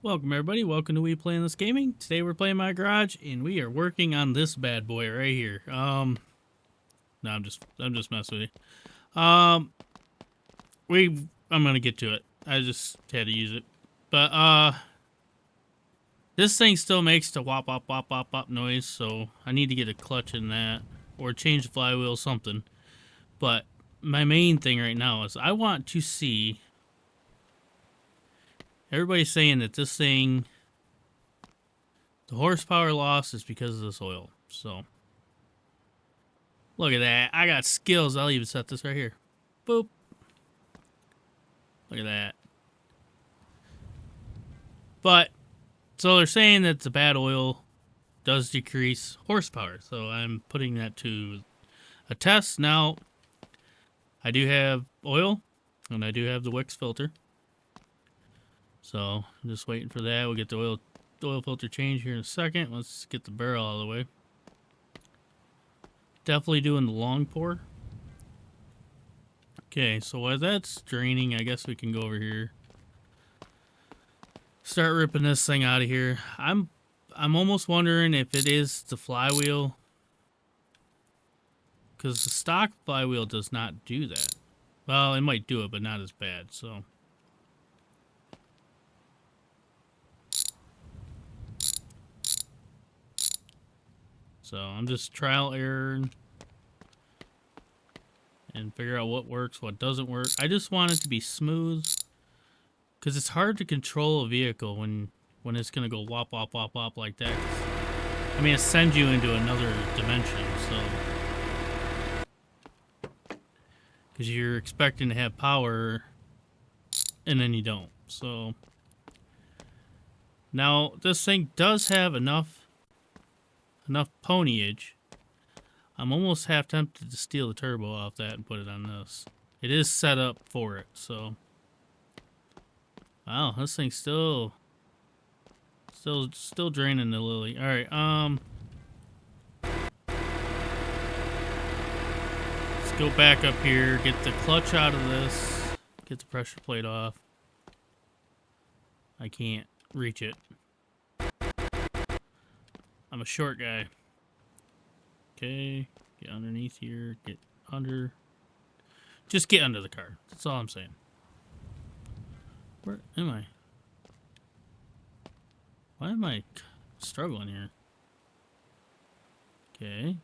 Welcome everybody, welcome to We Playing This Gaming. Today we're playing my garage and we are working on this bad boy right here. No, I'm just messing with you. I'm gonna get to it. I just had to use it. But this thing still makes the wop wop wop wop wop noise, so I need to get a clutch in that. Or change the flywheel, something. But my main thing right now is I want to see. Everybody's saying that this thing, the horsepower loss is because of this oil. So, look at that. I got skills. I'll even set this right here. Boop. Look at that. But, so they're saying that the bad oil does decrease horsepower. So I'm putting that to a test. Now, I do have oil, and I do have the Wix filter. So, I'm just waiting for that. We'll get the oil filter change here in a second. Let's get the barrel out of the way. Definitely doing the long pour. Okay, so while that's draining, I guess we can go over here. Start ripping this thing out of here. I'm almost wondering if it is the flywheel, because the stock flywheel does not do that. Well, it might do it, but not as bad, so. So I'm just trial error and figure out what works, what doesn't work. I just want it to be smooth, because it's hard to control a vehicle when it's gonna go wop wop wop wop like that. I mean, it sends you into another dimension, so because you're expecting to have power and then you don't. So now this thing does have enough ponyage. I'm almost half tempted to steal the turbo off that and put it on this. It is set up for it, so. Wow, this thing's still draining the lily. All right, let's go back up here, get the clutch out of this, get the pressure plate off. I can't reach it. I'm a short guy. Okay, get underneath here, get under. Just get under the car. That's all I'm saying. Where am I? Why am I struggling here? Okay.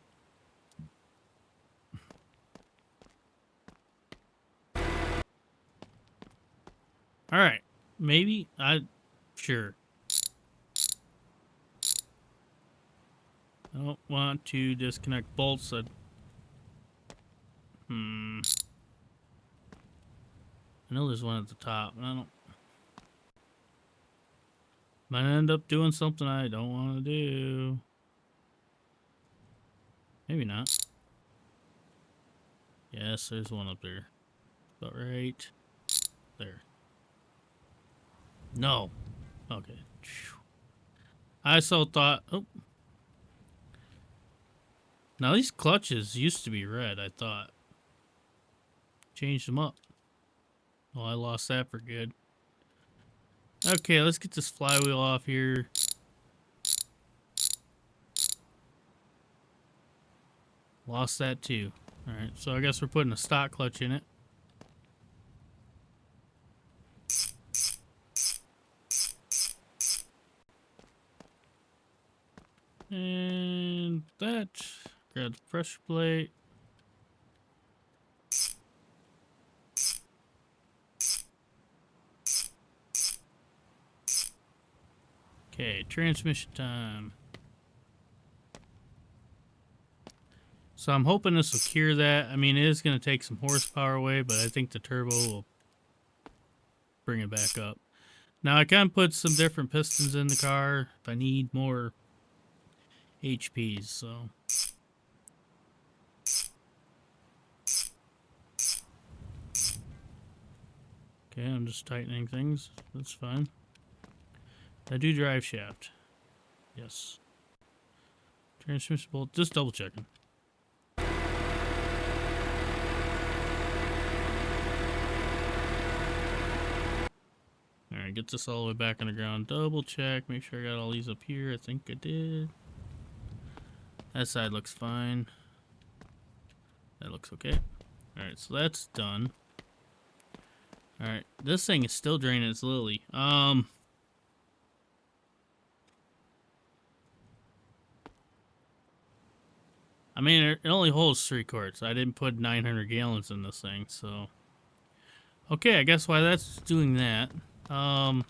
Alright. Maybe. Sure. I don't want to disconnect bolts. I know there's one at the top, and I don't. Might end up doing something I don't want to do. Maybe not. Yes, there's one up there. About right there. No. Okay. I so thought. Oh. Now these clutches used to be red, I thought. Changed them up. Oh, I lost that for good. Okay, let's get this flywheel off here. Lost that too. Alright, so I guess we're putting a stock clutch in it. And that. Grab the pressure plate. Okay, transmission time. So I'm hoping this will cure that. I mean, it is going to take some horsepower away, but I think the turbo will bring it back up. Now I can put some different pistons in the car if I need more HPs, so. Okay, I'm just tightening things. That's fine. I do drive shaft. Yes. Transmission bolt. Just double checking. Alright, Alright, get this all the way back on the ground. Double check, make sure I got all these up here. I think I did. That side looks fine. That looks okay. Alright, so that's done. Alright, this thing is still draining its lily. I mean, it only holds 3 quarts. I didn't put 900 gallons in this thing, so... Okay, I guess why that's doing that. I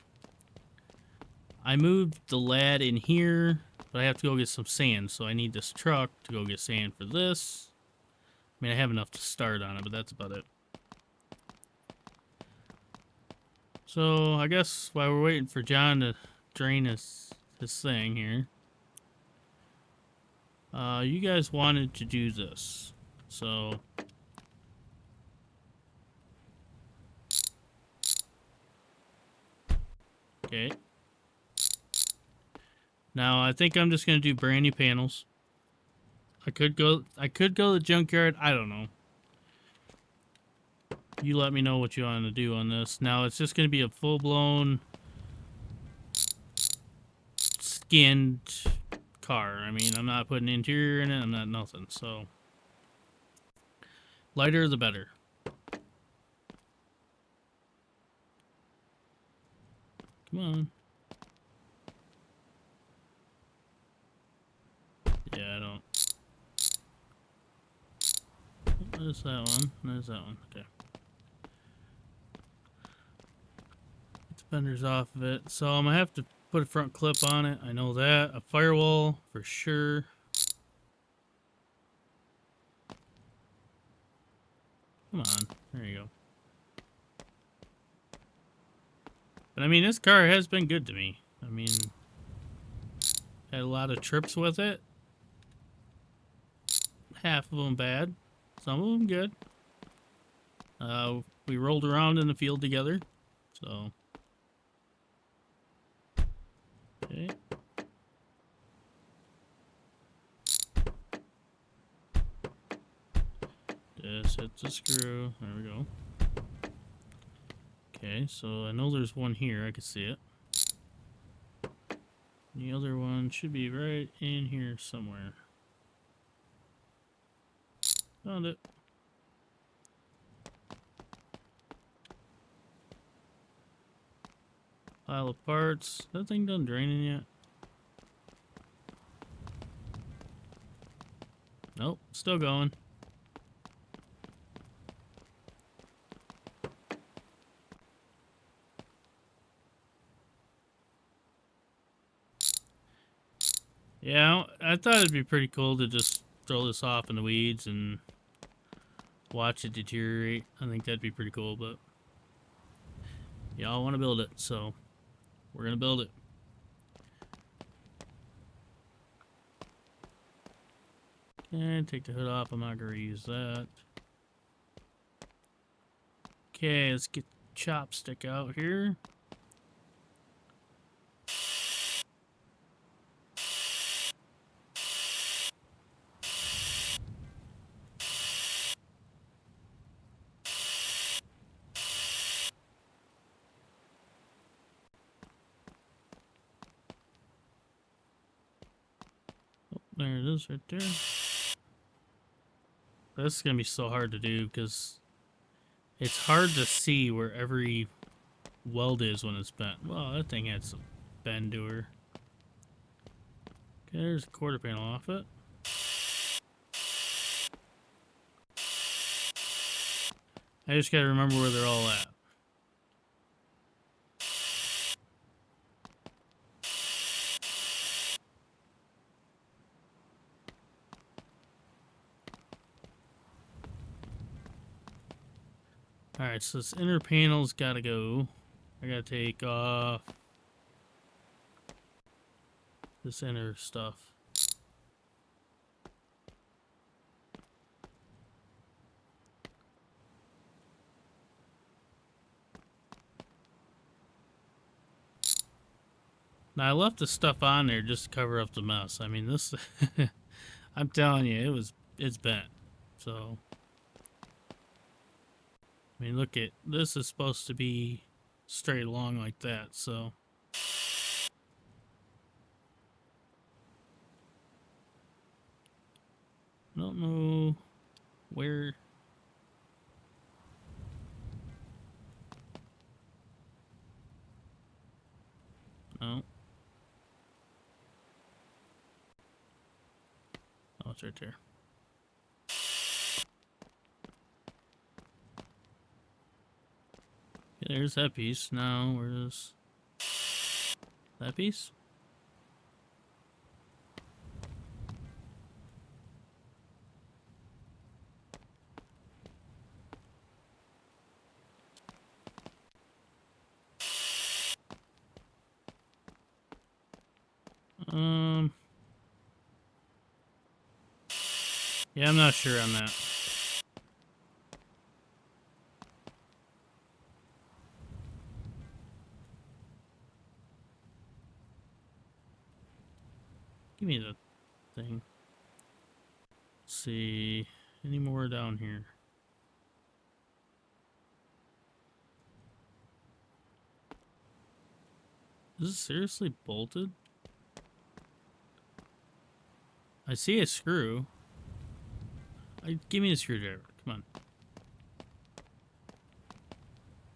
moved the lad in here, but I have to go get some sand, so I need this truck to go get sand for this. I mean, I have enough to start on it, but that's about it. So, I guess while we're waiting for John to drain his thing here, you guys wanted to do this. So, okay. Now, I think I'm just going to do brand new panels. I could go to the junkyard. I don't know. You let me know what you want to do on this. Now, it's just going to be a full-blown skinned car. I mean, I'm not putting interior in it. I'm not nothing. So, lighter the better. Come on. Yeah, I don't. There's that one. There's that one. Okay. Get the fenders off of it. So I'm going to have to put a front clip on it. I know that. A firewall for sure. Come on. There you go. But I mean, this car has been good to me. I mean, had a lot of trips with it. Half of them bad. Some of them good. We rolled around in the field together. So. Okay. Just hit the screw. There we go. Okay, so I know there's one here. I can see it. The other one should be right in here somewhere. Found it. Pile of parts. That thing done draining yet? Nope, still going. Yeah, I thought it'd be pretty cool to just throw this off in the weeds and watch it deteriorate. I think that'd be pretty cool, but y'all want to build it, so we're gonna build it. Okay, take the hood off. I'm not gonna use that. Okay, let's get the chopstick out here. There it is right there. This is going to be so hard to do because it's hard to see where every weld is when it's bent. Well, that thing had some bend to her. Okay, there's a quarter panel off it. I just got to remember where they're all at. Alright, so this inner panel's gotta go. I gotta take off this inner stuff. Now, I left the stuff on there just to cover up the mess. I mean, this... I'm telling you, it's bent. So... I mean, look at... This is supposed to be straight along like that, so. I don't know where. No. Oh, it's right there. Yeah, there's that piece. Now, where's that piece? Yeah, I'm not sure on that. Give me the thing. Let's see. Any more down here? Is this seriously bolted? I see a screw. Give me a screwdriver. Come on.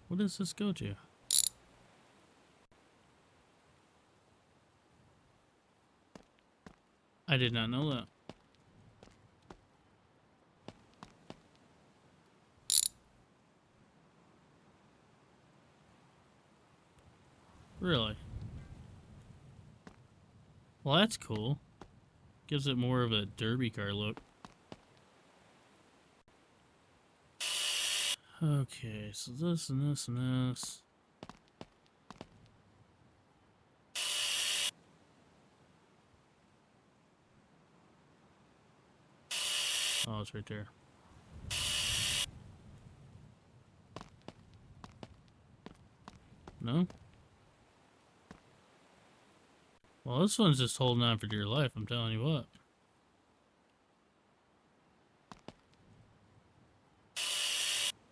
What does this go to? I did not know that. Really? Well, that's cool. Gives it more of a derby car look. Okay, so this and this and this. Oh, it's right there. No? Well, this one's just holding on for dear life, I'm telling you what.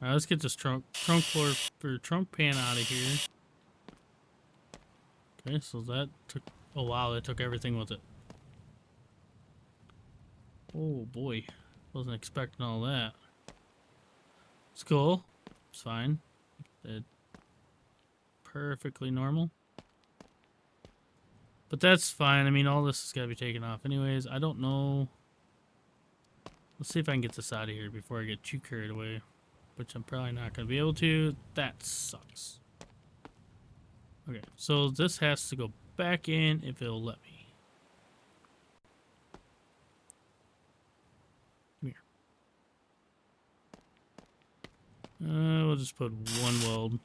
Alright, let's get this trunk floor or trunk pan out of here. Okay, so that took oh wow, that took everything with it. Oh boy. Wasn't expecting all that. It's cool. It's fine. It's perfectly normal. But that's fine. I mean, all this has got to be taken off anyways. I don't know. Let's see if I can get this out of here before I get too carried away. Which I'm probably not going to be able to. That sucks. Okay, so this has to go back in if it'll let me. Come here. We'll just put one weld.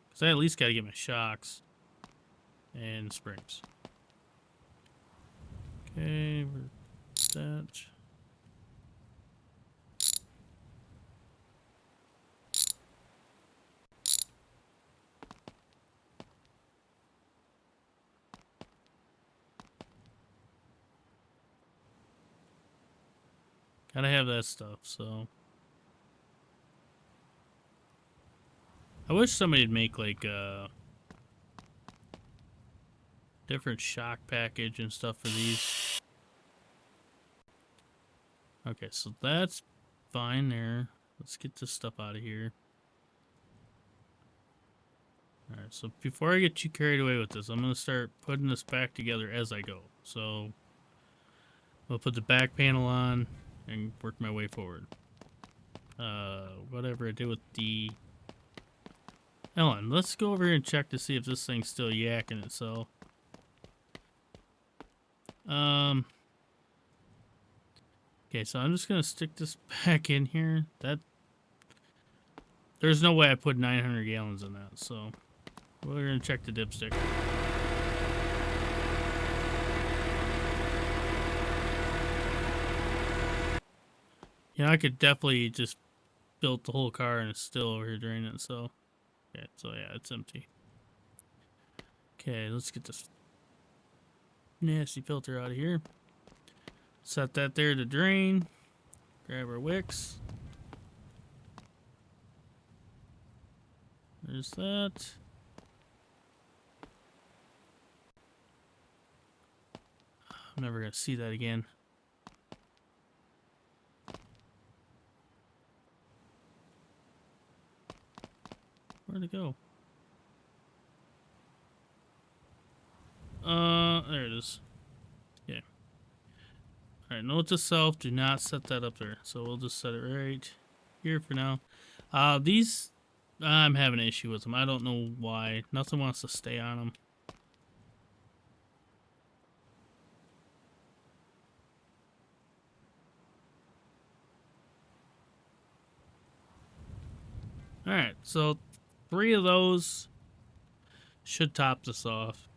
Because I at least got to get my shocks. And springs. Okay, that. Gotta have that stuff, so. I wish somebody'd make like different shock package and stuff for these. Okay, so that's fine there. Let's get this stuff out of here. Alright, so before I get too carried away with this, I'm going to start putting this back together as I go. So, I'll put the back panel on and work my way forward. Whatever I did with the... Ellen, let's go over here and check to see if this thing's still yakking itself. Okay, so I'm just going to stick this back in here. There's no way I put 900 gallons in that, so... We're going to check the dipstick. Yeah, I could definitely just build the whole car and it's still over here draining it, so... Okay, so yeah, it's empty. Okay, let's get this nasty filter out of here. Set that there to drain. Grab our wicks. Where's that? I'm never gonna see that again. Where'd it go? There it is. Okay. Alright, note to self, do not set that up there. So we'll just set it right here for now. These, I'm having an issue with them. I don't know why. Nothing wants to stay on them. Alright, so 3 of those should top this off.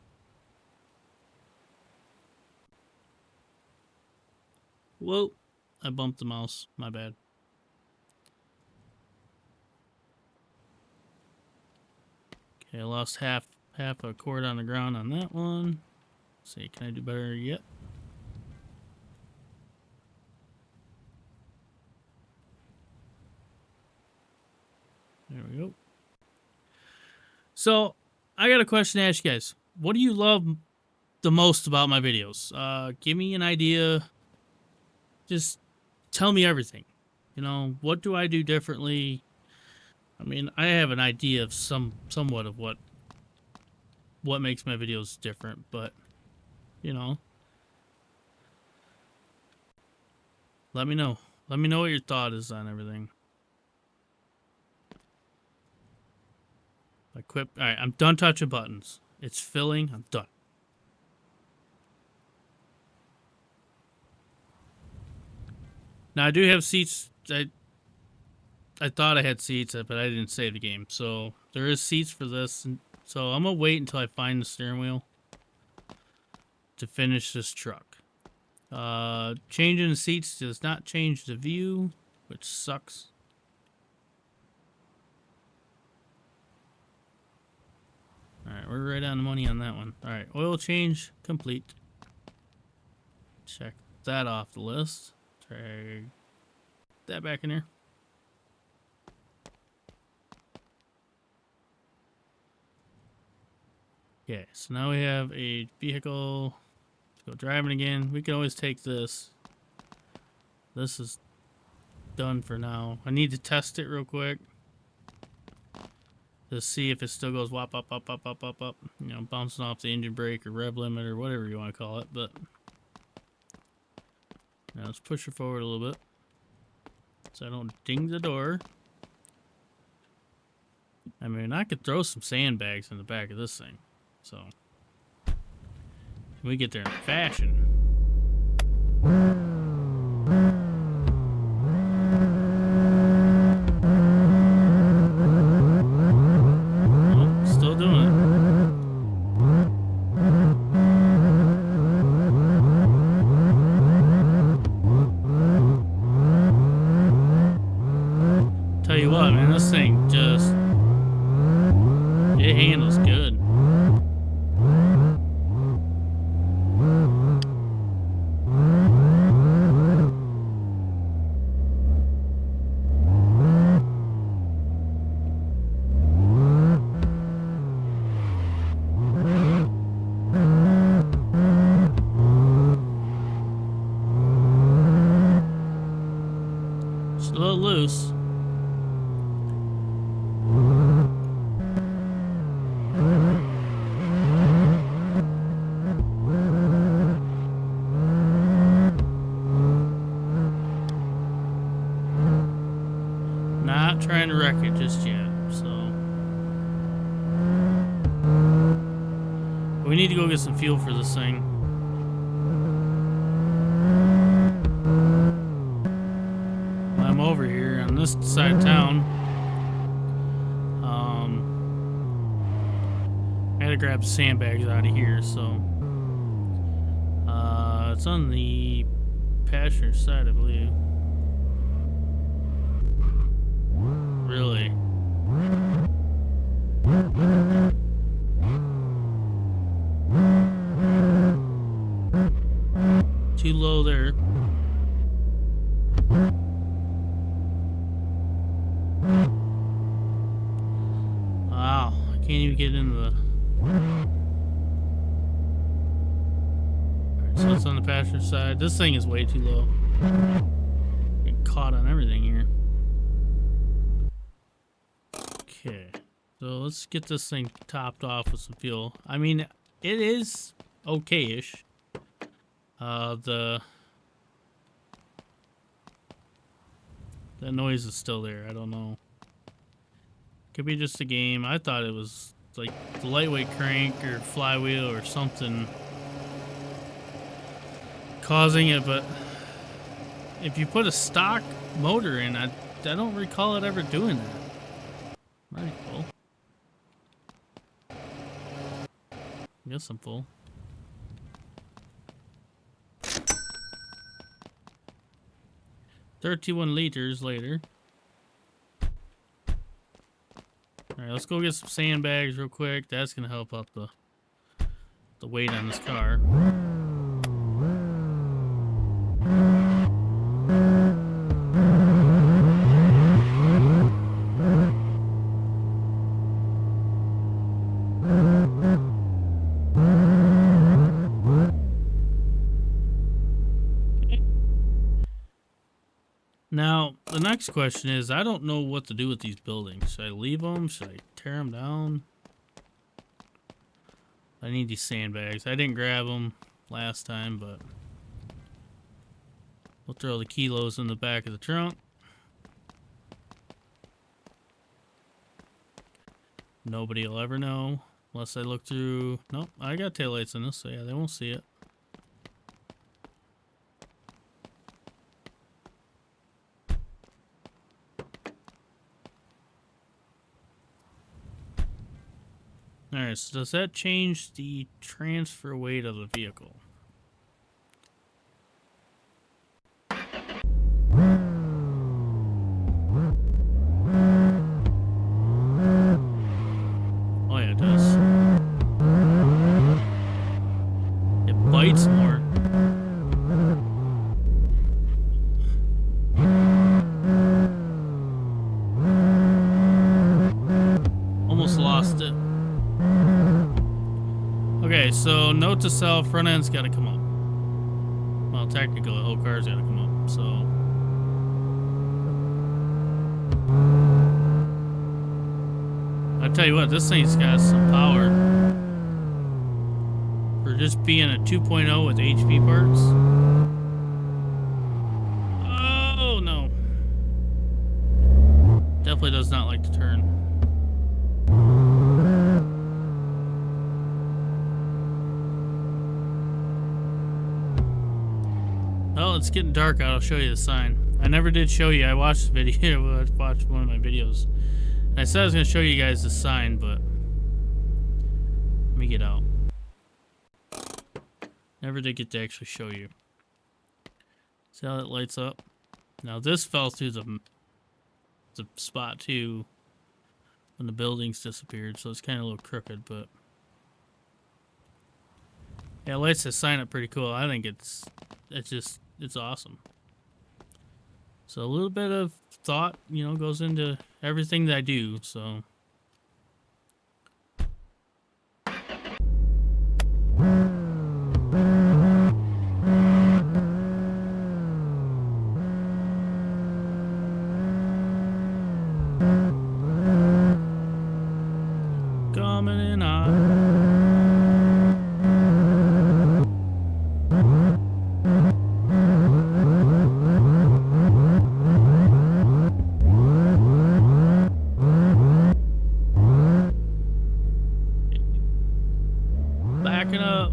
Whoa, I bumped the mouse. My bad. Okay, I lost half a cord on the ground on that one. Let's see, can I do better yet? There we go. So, I got a question to ask you guys. What do you love the most about my videos? Give me an idea. Just tell me everything. You know, what do I do differently? I mean, I have an idea of somewhat of what makes my videos different, but you know, let me know. Let me know what your thought is on everything. Equip. All right, I'm done touching buttons. It's filling. I'm done. Now I do have seats. I thought I had seats, but I didn't save the game. So there is seats for this. And so I'm gonna wait until I find the steering wheel to finish this truck. Changing the seats does not change the view, which sucks. Alright, we're right on the money on that one. Alright, oil change complete. Check that off the list. Drag that back in here. Okay, so now we have a vehicle. Let's go driving again. We can always take this. This is done for now. I need to test it real quick to see if it still goes wop up, up, up, up, up, up. You know, bouncing off the engine brake or rev limit or whatever you want to call it. But now let's push it forward a little bit so I don't ding the door. I mean, I could throw some sandbags in the back of this thing. So, we get there in fashion. Oh, still doing it. Tell you what, man, this thing just, it handles good. It's a little loose. Not trying to wreck it just yet, so we need to go get some fuel for this thing. I'm over here on this side of town. I had to grab the sandbags out of here, so it's on the passenger side, I believe. Really? Too low there. it's on the passenger side. This thing is way too low. Get caught on everything here. Okay, so let's get this thing topped off with some fuel. I mean, it is okay-ish. The noise is still there. I don't know. Could be just a game. I thought it was like the lightweight crank or flywheel or something causing it, but if you put a stock motor in, I don't recall it ever doing that. Might be full. I guess I'm full. $31 liters later. Alright, let's go get some sandbags real quick. That's gonna help out the weight on this car. Now, the next question is, I don't know what to do with these buildings. Should I leave them? Should I tear them down? I need these sandbags. I didn't grab them last time, but we'll throw the kilos in the back of the trunk. Nobody will ever know unless I look through. Nope, I got taillights in this, so yeah, they won't see it. Alright, so does that change the transfer weight of the vehicle? Oh yeah, it does. It bites more. Almost lost it. Okay, so note to self, front end's gotta come up. Well, technically, the whole car's gotta come up, so. I tell you what, this thing's got some power. For just being a 2.0 with HP parts. Oh, no. Definitely does not like to turn. Well, it's getting dark out. I'll show you the sign. I never did show you. I watched the video. I watched one of my videos. And I said I was going to show you guys the sign, but let me get out. Never did get to actually show you. See how it lights up? Now this fell through the spot too when the buildings disappeared, so it's kind of a little crooked, but yeah, it lights the sign up pretty cool. I think it's awesome. So a little bit of thought, goes into everything that I do, so. Coming in hot. Backing up.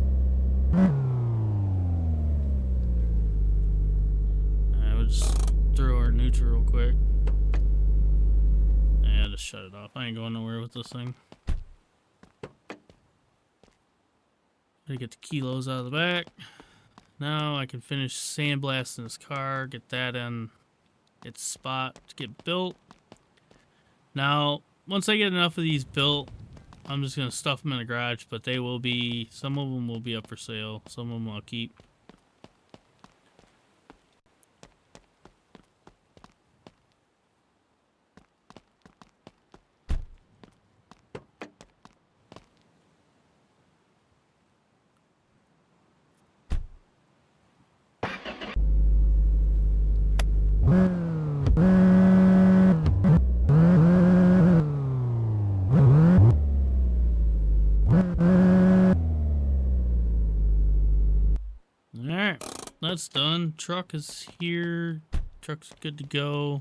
I would just throw our neutral real quick. Yeah, just shut it off. I ain't going nowhere with this thing. Gotta get the kilos out of the back. Now I can finish sandblasting this car, get that in its spot to get built. Now, once I get enough of these built, I'm just going to stuff them in the garage, but they will be, some of them will be up for sale. Some of them I'll keep. That's done. Truck is here. Truck's good to go.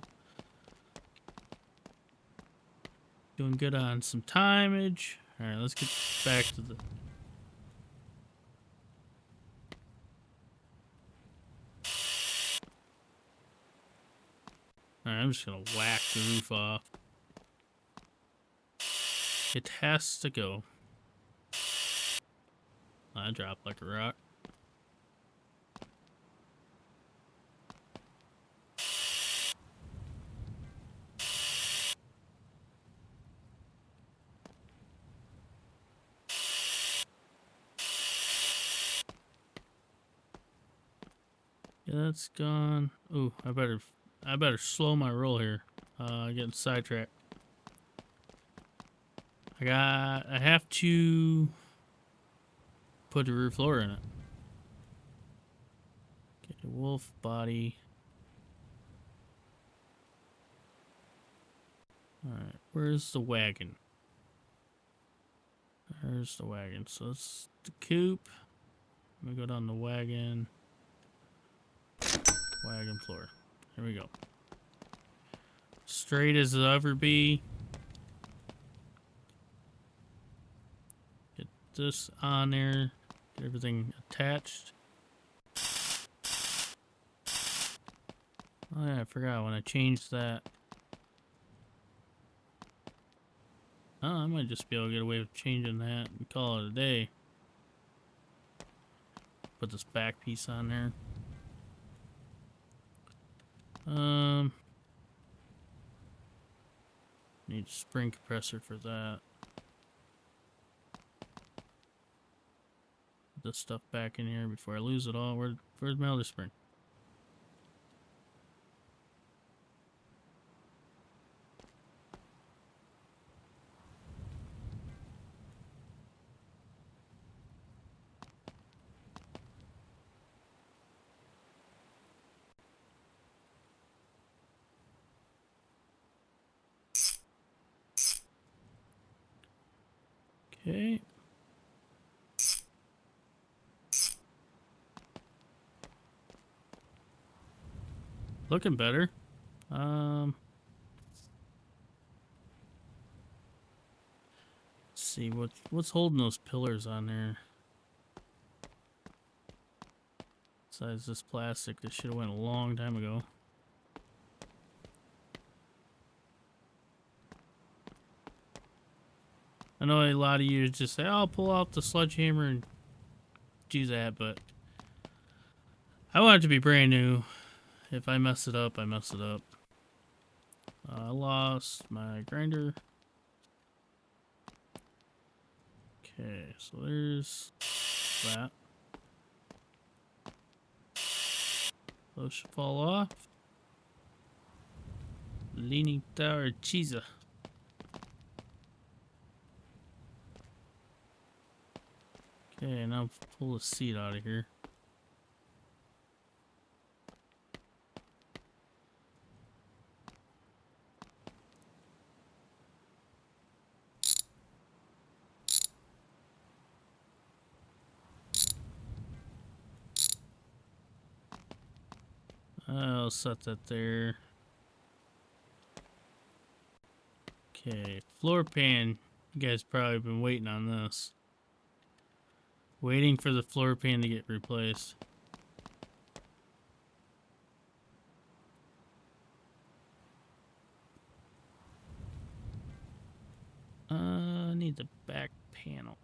Doing good on some timeage. Alright, let's get back to the... Alright, I'm just gonna whack the roof off. It has to go. I dropped like a rock. Yeah, that's gone. Ooh, I better slow my roll here. Getting sidetracked. I have to put a roof floor in it. Get a wolf body. Alright, where's the wagon? There's the wagon. So it's the coupe. Let me go down the wagon. Wagon floor. Here we go. Straight as it'll ever be. Get this on there. Get everything attached. Oh yeah, I forgot when I changed that. Oh, I might just be able to get away with changing that and call it a day. Put this back piece on there. Need a spring compressor for that. Put this stuff back in here before I lose it all. Where's my other spring? Okay. Looking better. Let's see what's holding those pillars on there. Besides this plastic, this should have went a long time ago. I know a lot of you just say, "I'll pull out the sledgehammer and do that," but I want it to be brand new. If I mess it up, I mess it up. I lost my grinder. Okay, so there's that. Those should fall off. Leaning Tower cheese. Okay, now pull the seat out of here. I'll set that there. Okay, floor pan. You guys probably been waiting on this. Waiting for the floor pan to get replaced. I need the back panel.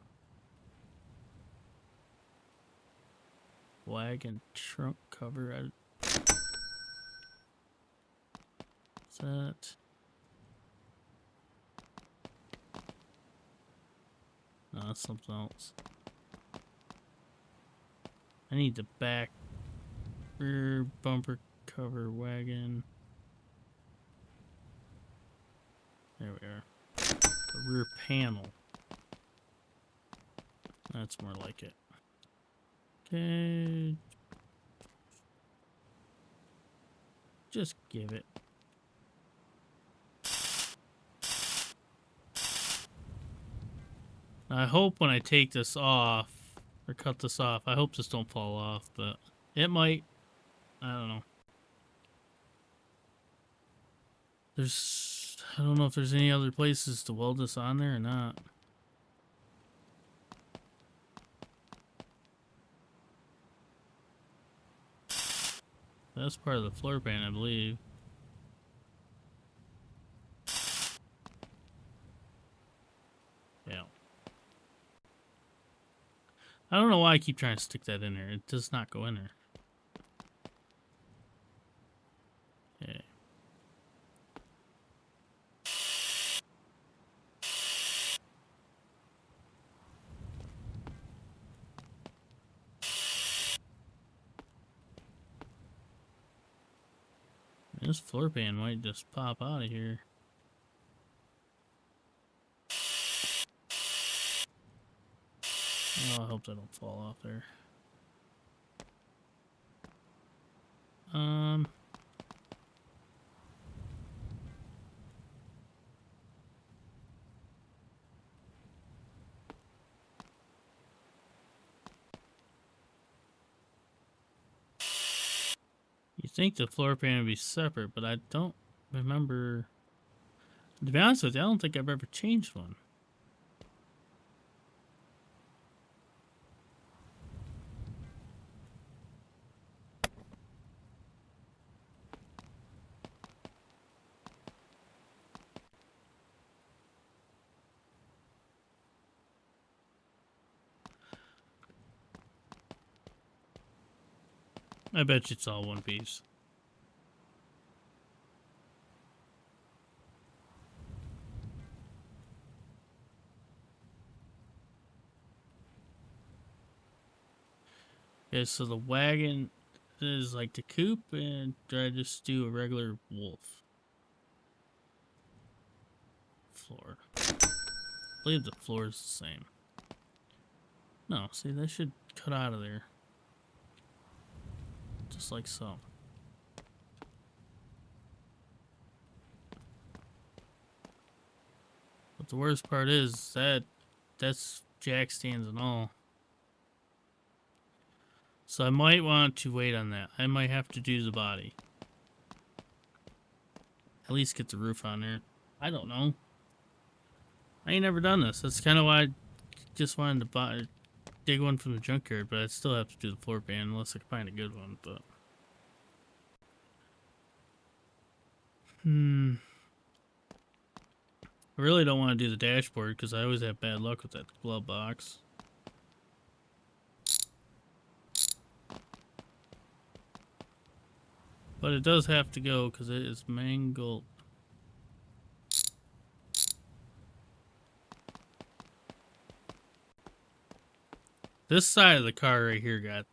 Wagon trunk cover. What's that? No, that's something else. I need the back rear bumper cover wagon. There we are. The rear panel. That's more like it. Okay. Just give it. I hope when I take this off, or cut this off, I hope this don't fall off, but it might. I don't know if there's any other places to weld this on there or not. That's part of the floor pan, I believe. Yeah. I don't know why I keep trying to stick that in there. It does not go in there. Okay. This floor pan might just pop out of here. Oh, I hope that don't fall off there. You think the floor pan would be separate, but I don't remember. To be honest with you, I don't think I've ever changed one. I bet you it's all one piece. Okay, so the wagon is like the coupe, and do I just do a regular wolf floor? I believe the floor is the same. No, see, that should cut out of there. Just like so. But the worst part is that's jack stands and all. So I might want to wait on that. I might have to do the body. At least get the roof on there. I don't know. I ain't never done this. That's kind of why I just wanted to dig one from the junkyard, but I still have to do the floor pan unless I can find a good one. But I really don't want to do the dashboard because I always have bad luck with that glove box. But it does have to go because it is mangled. This side of the car right here got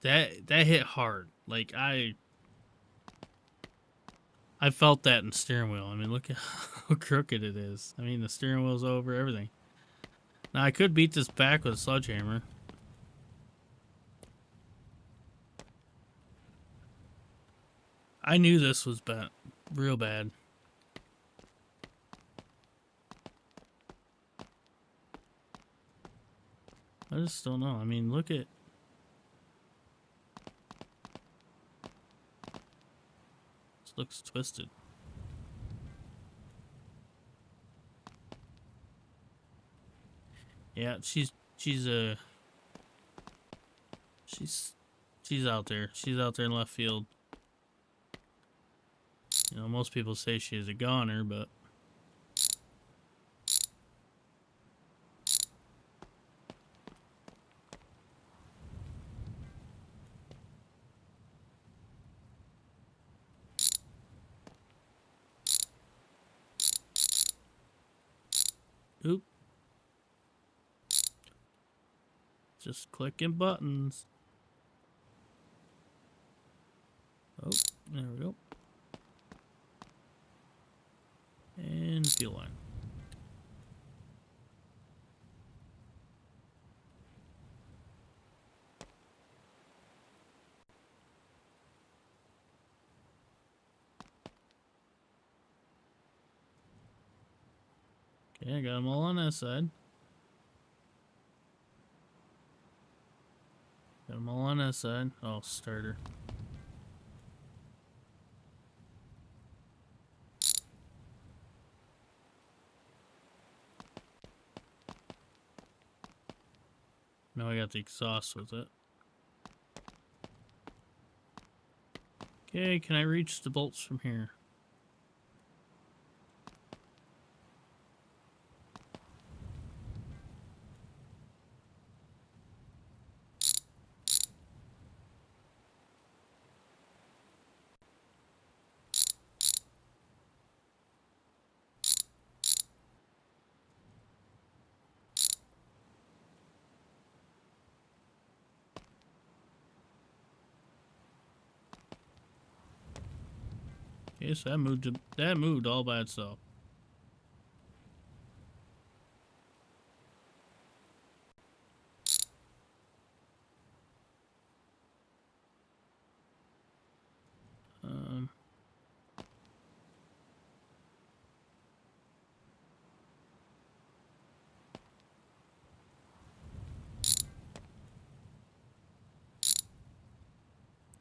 that hit hard. Like I felt that in the steering wheel. I mean, look at how crooked it is. I mean, the steering wheel's over, everything. Now I could beat this back with a sledgehammer. I knew this was bent real bad. I just don't know. I mean, look at. This looks twisted. Yeah, she's out there. She's out there in left field. You know, most people say she's a goner, but oop. Just clicking buttons. Oh, there we go. And fuel line. Okay, I got them all on that side. Got them all on that side. Oh, starter. Now I got the exhaust with it. Okay, can I reach the bolts from here? Okay, so that moved all by itself. Um,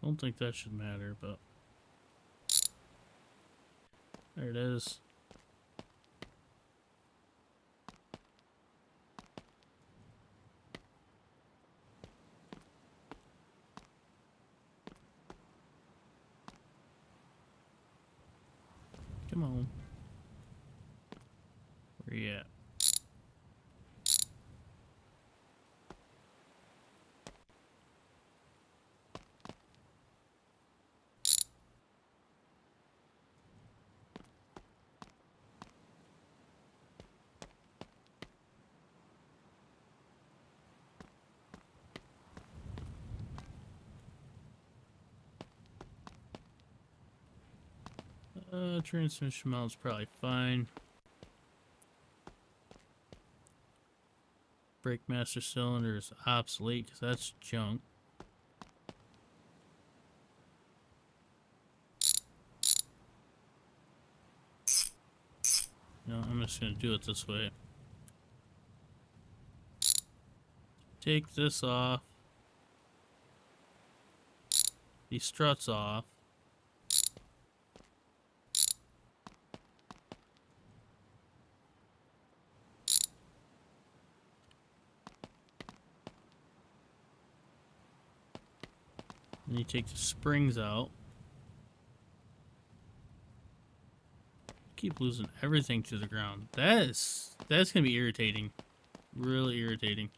don't think that should matter, but there it is. Come on. Where you at? Transmission mount's probably fine. Brake master cylinder is obsolete because that's junk. No, I'm just gonna do it this way. Take this off. These struts off. Then you take the springs out. Keep losing everything to the ground. That's gonna be irritating. Really irritating.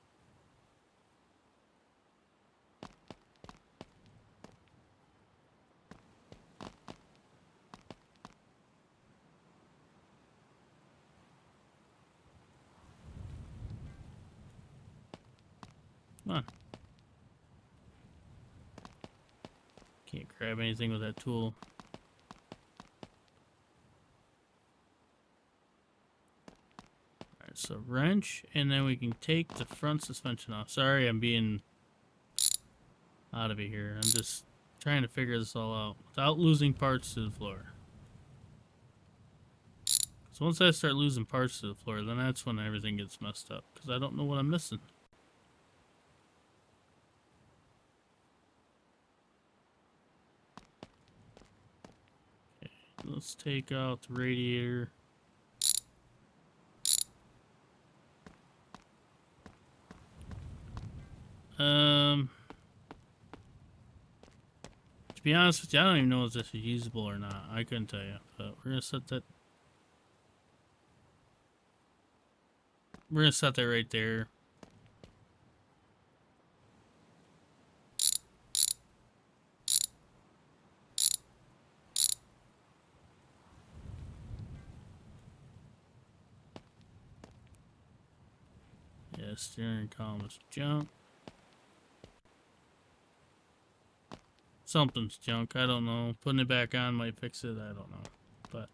Come on. Can't grab anything with that tool. Alright, so wrench, and then we can take the front suspension off. Sorry, I'm being out of it here. I'm just trying to figure this all out without losing parts to the floor. So once I start losing parts to the floor, then that's when everything gets messed up, because I don't know what I'm missing. Okay, let's take out the radiator. To be honest with you, I don't even know if this is usable or not. I couldn't tell you, but we're gonna set that. We're gonna set that right there. Yeah, steering column is junk. Something's junk. I don't know. Putting it back on might fix it. I don't know. But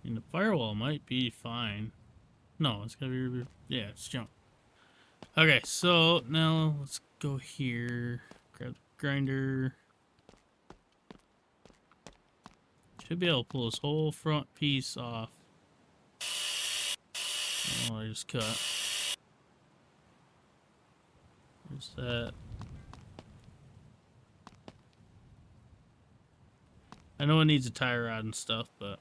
I mean, the firewall might be fine. No, it's gonna be. Yeah, it's junk. Okay, so now let's go here. Grab the grinder. Should be able to pull this whole front piece off. Oh, I just cut. There's that. I know it needs a tie rod and stuff, but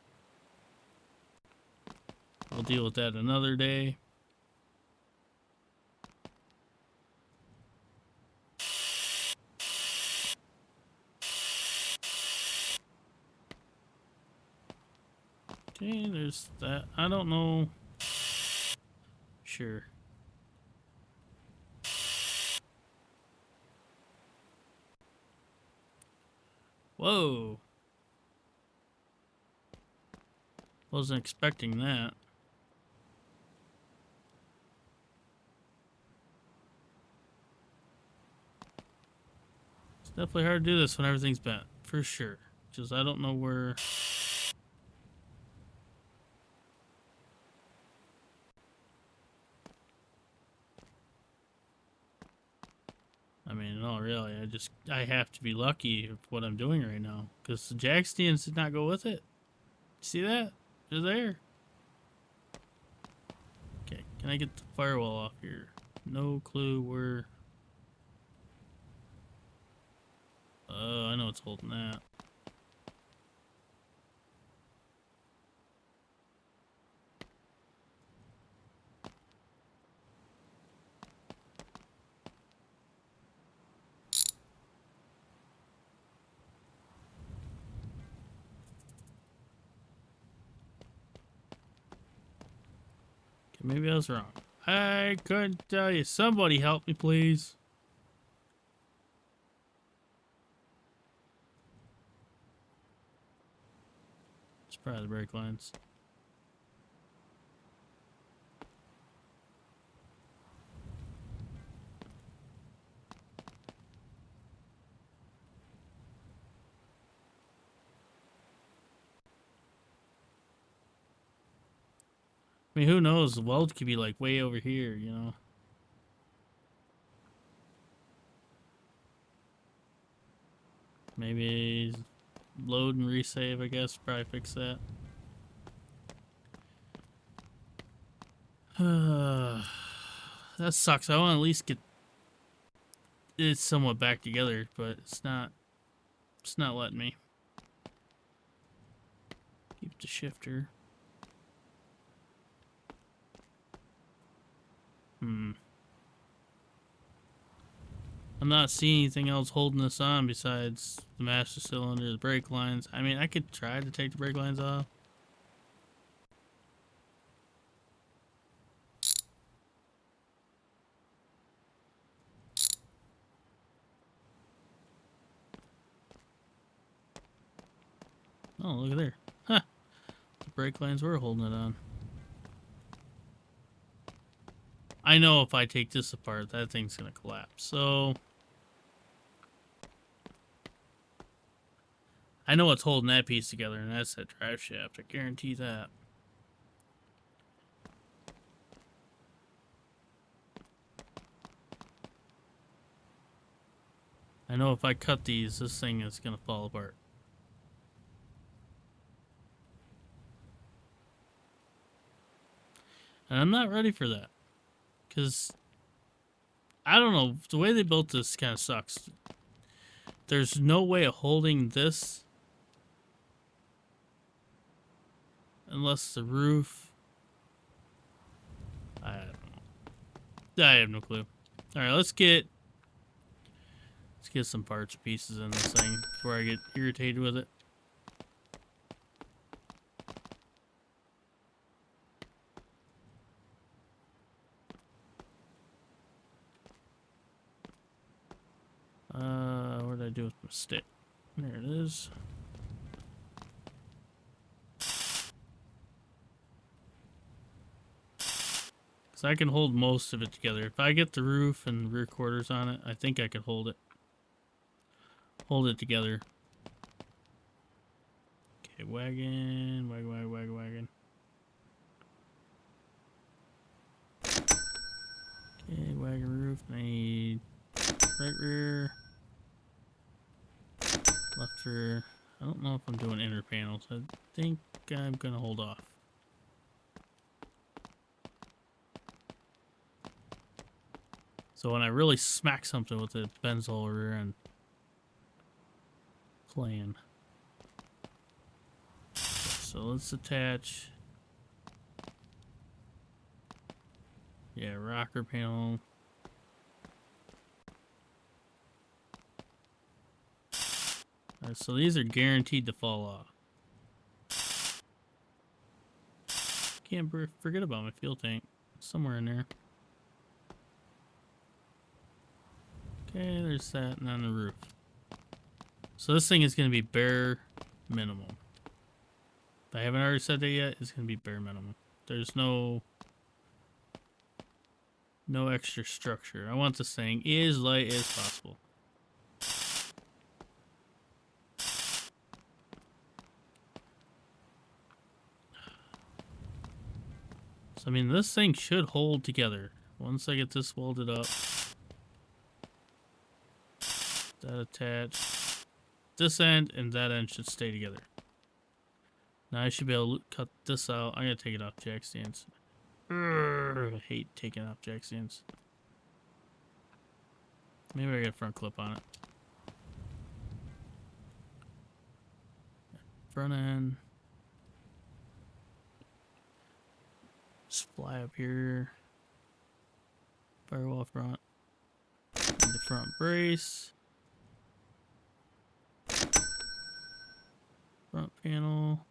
we'll deal with that another day. Okay, there's that. I don't know. Sure. Whoa. Wasn't expecting that. It's definitely hard to do this when everything's bent, for sure. Just I don't know where. I mean, in all reality, I have to be lucky with what I'm doing right now. Because the jack stands did not go with it. See that? They're there. Okay, can I get the firewall off here? No clue where. Oh, I know it's holding that. Okay, maybe I was wrong. I couldn't tell you. Somebody help me, please. It's probably the brake lines. I mean, who knows? The weld could be like way over here, you know? Maybe load and resave, I guess. Probably fix that. That sucks. I want to at least get it somewhat back together, but it's not letting me. Keep the shifter. I'm not seeing anything else holding this on besides the master cylinder, the brake lines. I mean, I could try to take the brake lines off. Oh, look at there. Huh. The brake lines were holding it on. I know if I take this apart, that thing's going to collapse. So I know what's holding that piece together, and that's that drive shaft. I guarantee that. I know if I cut these, this thing is going to fall apart. And I'm not ready for that. Because, I don't know, the way they built this kind of sucks. There's no way of holding this unless the roof... I don't know. I have no clue. Alright, let's get some parts and pieces in this thing before I get irritated with it. What did I do with my stick? There it is. So I can hold most of it together. If I get the roof and rear quarters on it, I think I can hold it. Hold it together. Okay, wagon. Okay, wagon roof. I need right rear. Left rear. I don't know if I'm doing inner panels. I think I'm gonna hold off. So when I really smack something with it, it bends all rear end. Plan. let's attach. Yeah, rocker panel. Alright, so these are guaranteed to fall off. Can't forget about my fuel tank. It's somewhere in there. Okay, there's that, and on the roof. So this thing is going to be bare minimum. If I haven't already said that yet, it's going to be bare minimum. There's no extra structure. I want this thing as light as possible. So, I mean, this thing should hold together. Once I get this welded up. That attached. This end and that end should stay together. Now I should be able to cut this out. I'm going to take it off jack stands. I hate taking off jack stands. Maybe I get a front clip on it. Front end. Just fly up here. Firewall front. And the front brace. Front panel.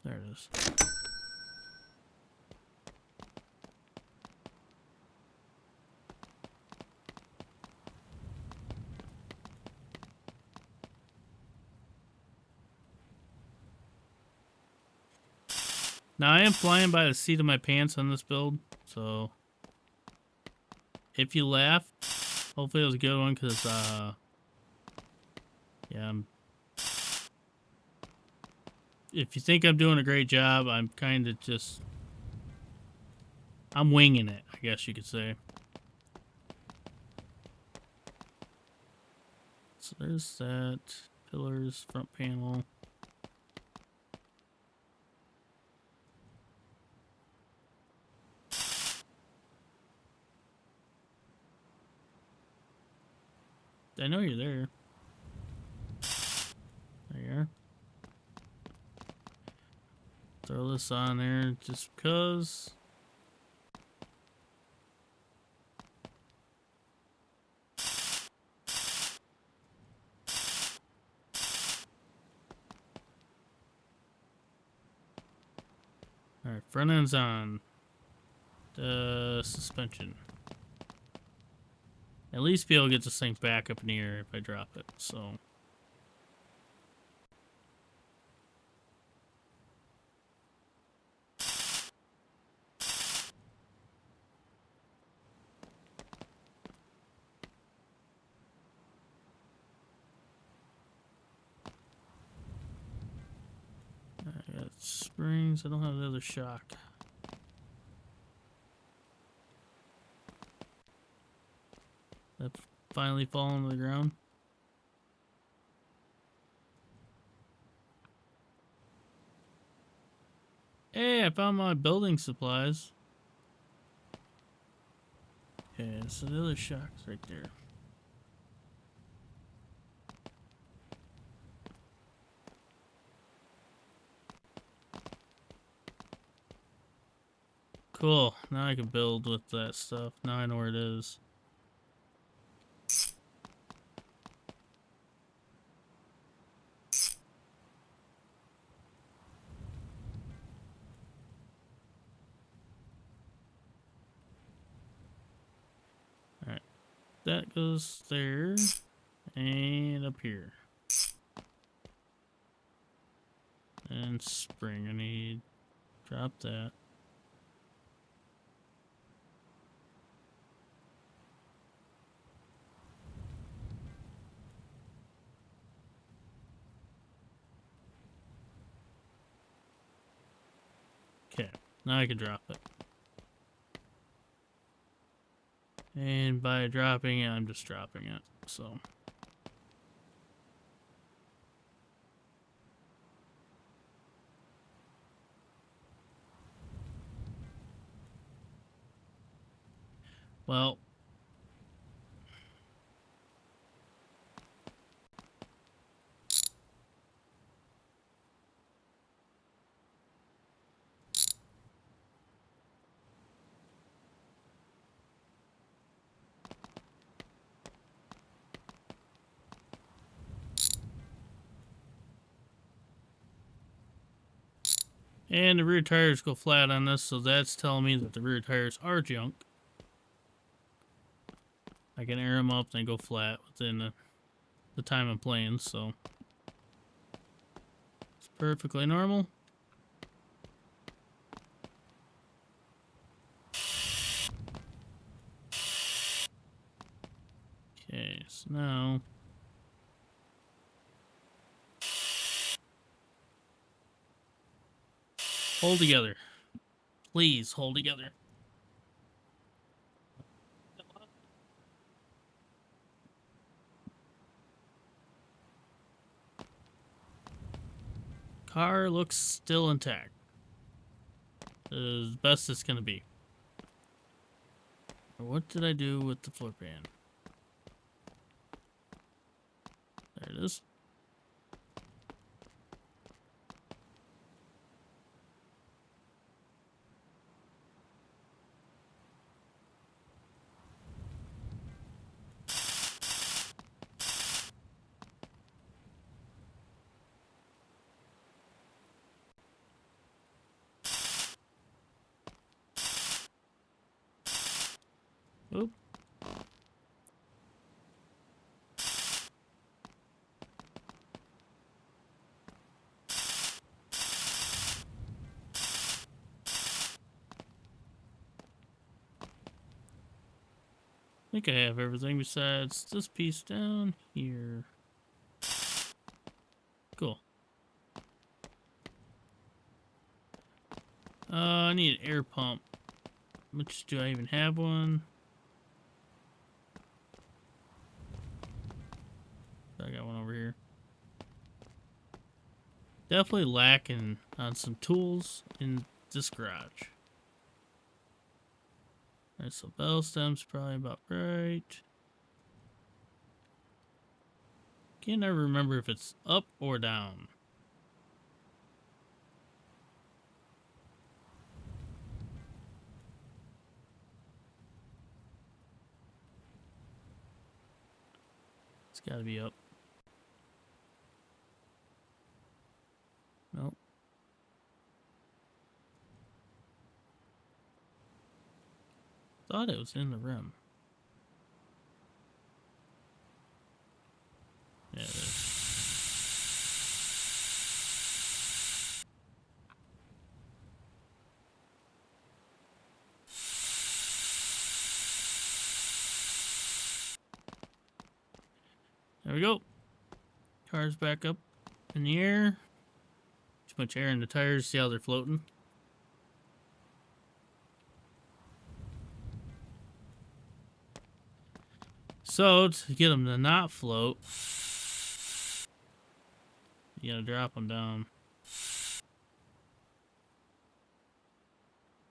There it is. Now I am flying by the seat of my pants on this build, so if you laugh, hopefully it was a good one, because yeah, if you think I'm doing a great job, I'm kind of just, I'm winging it, I guess you could say. So there's that, pillars, front panel. I know you're there. There you are. Throw this on there just because. Alright, front end's on. The suspension. At least be able to get this thing back up in the air if I drop it, so. I got springs, I don't have the other shock. That finally fallen to the ground. Hey, I found my building supplies. Okay, so the other shock's right there. Cool, now I can build with that stuff. Now I know where it is. Alright, that goes there and up here. And spring, I need drop that. Okay, now I can drop it. And by dropping it, I'm just dropping it, so. Well, and the rear tires go flat on this, so that's telling me that the rear tires are junk. I can air them up and they go flat within the time I'm playing, so it's perfectly normal. Okay, so now hold together. Please hold together. Car looks still intact. As best it's gonna be. What did I do with the floor pan? There it is. Oop. I think I have everything besides this piece down here. Cool. I need an air pump. Which, do I even have one? I got one over here. Definitely lacking on some tools in this garage. Alright, so bell stem's probably about right. Can't ever remember if it's up or down. It's gotta be up. Nope. Thought it was in the rim. Yeah, it is. There we go. Car's back up in the air. Too much air in the tires. See how they're floating? So, to get them to not float, you gotta drop them down.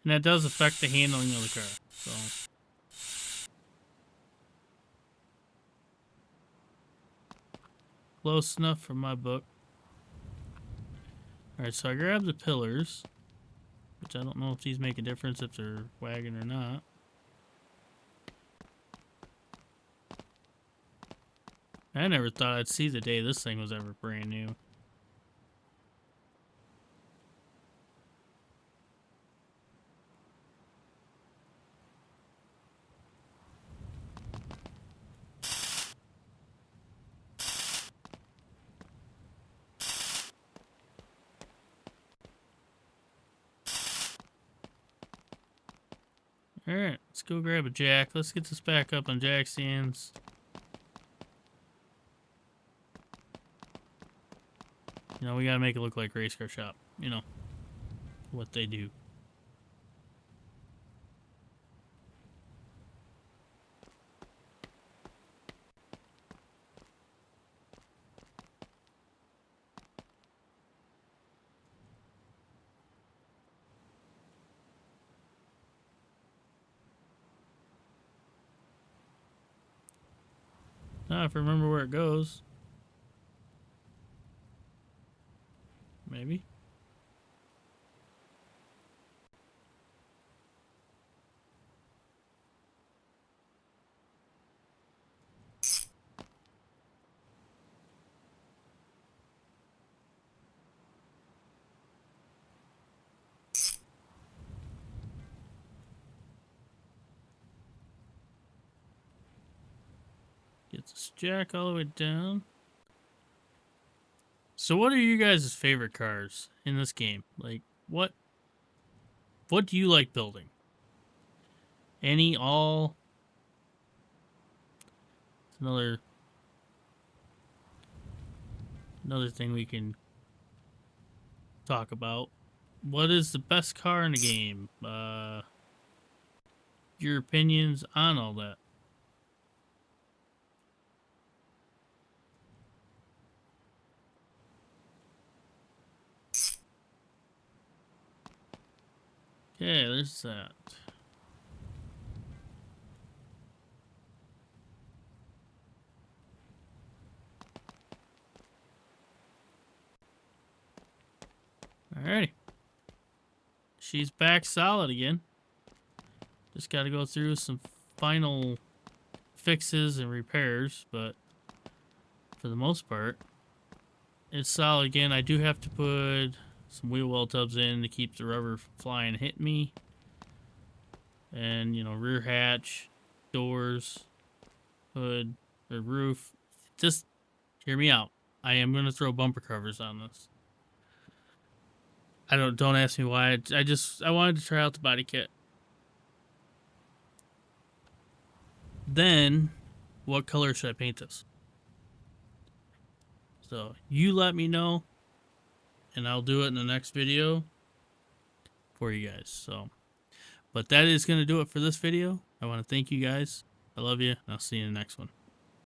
And that does affect the handling of the car. So, close enough for my book. Alright, so I grabbed the pillars, which I don't know if these make a difference if they're wagon or not. I never thought I'd see the day this thing was ever brand new. Alright, let's go grab a jack. Let's get this back up on jack stands. You know, we gotta make it look like race car shop. You know, what they do. Not if I remember where it goes. Maybe. Get this jack all the way down. So what are you guys' favorite cars in this game? Like, what do you like building? Any, all? It's another thing we can talk about. What is the best car in the game? Your opinions on all that. Okay, there's that. Alrighty. She's back solid again. Just got to go through some final fixes and repairs, but for the most part, it's solid again. I do have to put some wheel well tubs in to keep the rubber from flying and hitting me. And, you know, rear hatch, doors, hood, or roof. Just hear me out. I am going to throw bumper covers on this. Don't ask me why. I wanted to try out the body kit. Then, what color should I paint this? So, you let me know, and I'll do it in the next video for you guys. So, but that is going to do it for this video. I want to thank you guys. I love you, and I'll see you in the next one.